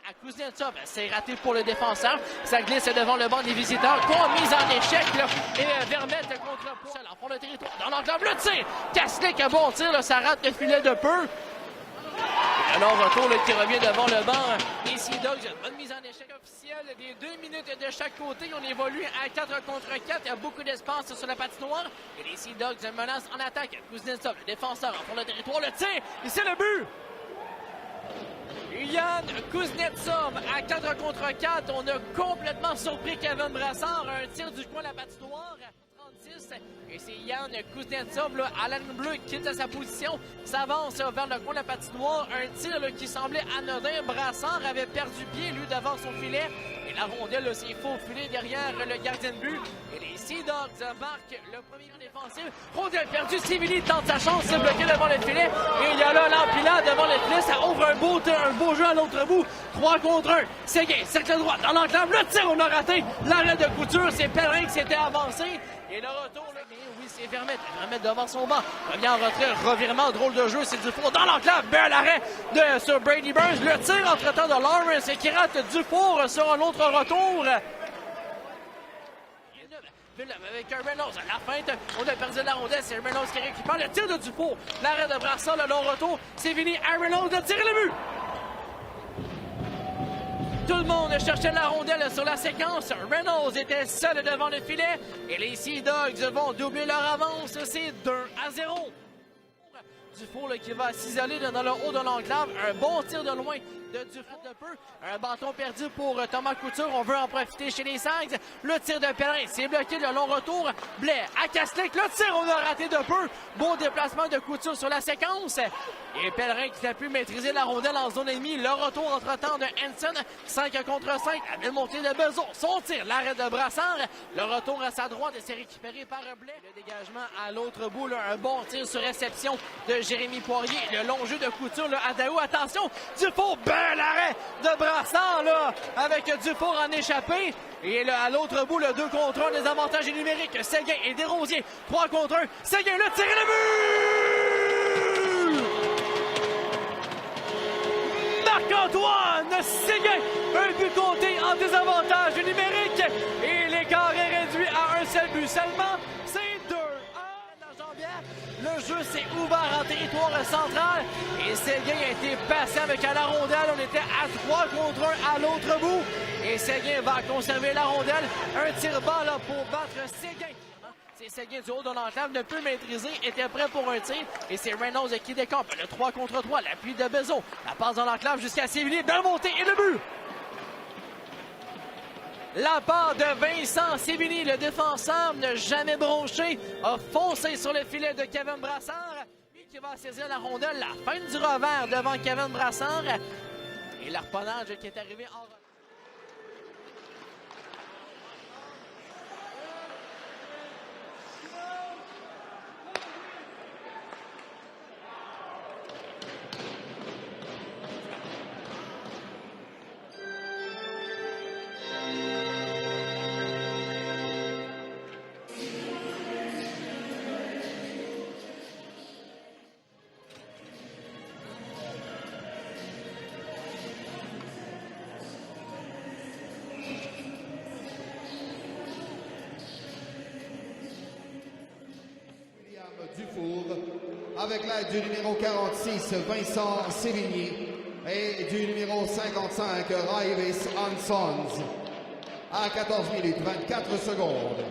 à Kuznetsov. C'est raté pour le défenseur. Ça glisse devant le banc des visiteurs. Pas mise en échec là. Et Vermette contre Seul en fond de territoire. Dans l'enclave, le tir. Kaslik, un bon tir. Là, ça rate le filet de peu. Et alors, retour là, qui revient devant le banc. Les Sea Dogs, une bonne mise en échec officielle. Des 2 minutes de chaque côté. On évolue à 4 contre 4. Il y a beaucoup d'espace sur la patinoire. Et les Sea Dogs menacent en attaque. Kuznetsov, le défenseur, en fond de territoire. Le tir. Et c'est le but. Yann Kuznetsov à 4 contre 4. On a complètement surpris Kevin Brassard. Un tir du coin de la patinoire. 36. Et c'est Yann Kuznetsov là, à la ligne bleue, quitte à sa position, s'avance vers le coin de la patinoire. Un tir là, qui semblait anodin. Brassard avait perdu pied, lui, devant son filet. Et la rondelle s'est faufilée derrière le gardien de but. Et les Sea Dogs marquent le premier en défensif. Rondelle perdue. Sévigny tente sa chance, c'est bloqué devant le filet. Et il y a là l'empilade devant le filet. Ça ouvre un beau jeu à l'autre bout. 3 contre 1. Séguin, cercle droit dans l'enclave. Le tir, on a raté. L'arrêt de couture, c'est Pellerin qui s'était avancé. Et le retour, là, oui, c'est Vermette. Vermette devant son banc. Revient en retrait. Revirement, drôle de jeu. C'est Dufour dans l'enclave. Bel arrêt sur Brady Burns. Le tir entre-temps de Lawrence qui rate Dufour sur un autre retour. Avec un Reynolds à la feinte, on a perdu la rondelle, c'est Reynolds qui récupère le tir de Dufour. L'arrêt de Brassard, le long retour, c'est fini à Reynolds de tirer le but. Tout le monde cherchait la rondelle sur la séquence. Reynolds était seul devant le filet et les Sea Dogs vont doubler leur avance. C'est 2-0. Dufour là, qui va s'isoler dans le haut de l'enclave. Un bon tir de loin de Dufour de peu. Un bâton perdu pour Thomas Couture. On veut en profiter chez les Sags. Le tir de Pellerin, c'est bloqué, le long retour. Blais à Kaslik. Le tir, on a raté de peu. Beau déplacement de Couture sur la séquence. Et Pellerin qui n'a pu maîtriser la rondelle en zone ennemie. Le retour entre-temps de Hanson. 5 contre 5. La belle montée de Bezo. Son tir, l'arrêt de Brassard. Le retour à sa droite et c'est récupéré par Blais. Le dégagement à l'autre bout. Là, un bon tir sur réception de Jérémy Poirier. Le long jeu de Couture là, à Daou. Attention, Dufour, bel arrêt de Brassard là, avec Dufour en échappé. Et là, à l'autre bout, le 2 contre 1 des avantages numériques. Séguin et Desrosiers. 3 contre 1. Séguin, le tir et le but! Marc-Antoine Séguin. Un but compté en désavantage numérique. Et l'écart est réduit à un seul but seulement. C'est 2-1. La jambière. Le jeu s'est ouvert en territoire central et Séguin a été passé avec à la rondelle. On était à 3 contre 1 à l'autre bout. Et Séguin va conserver la rondelle. Un tir bas là pour battre Séguin. C'est Séguin du haut de l'enclave, ne peut maîtriser, était prêt pour un tir. Et c'est Reynolds qui décampe. Le 3 contre 3, l'appui de Bezo. La passe dans l'enclave jusqu'à Sévigny. Belle montée et le but! La part de Vincent Sévigny, le défenseur, n'a jamais bronché, a foncé sur le filet de Kevin Brassard. Lui qui va saisir la rondelle, la fin du revers devant Kevin Brassard. Et l'arponnage qui est arrivé en retard. Dufour, avec l'aide du numéro 46, Vincent Sévigny, et du numéro 55, Raivis Hansons, à 14 minutes 24 secondes.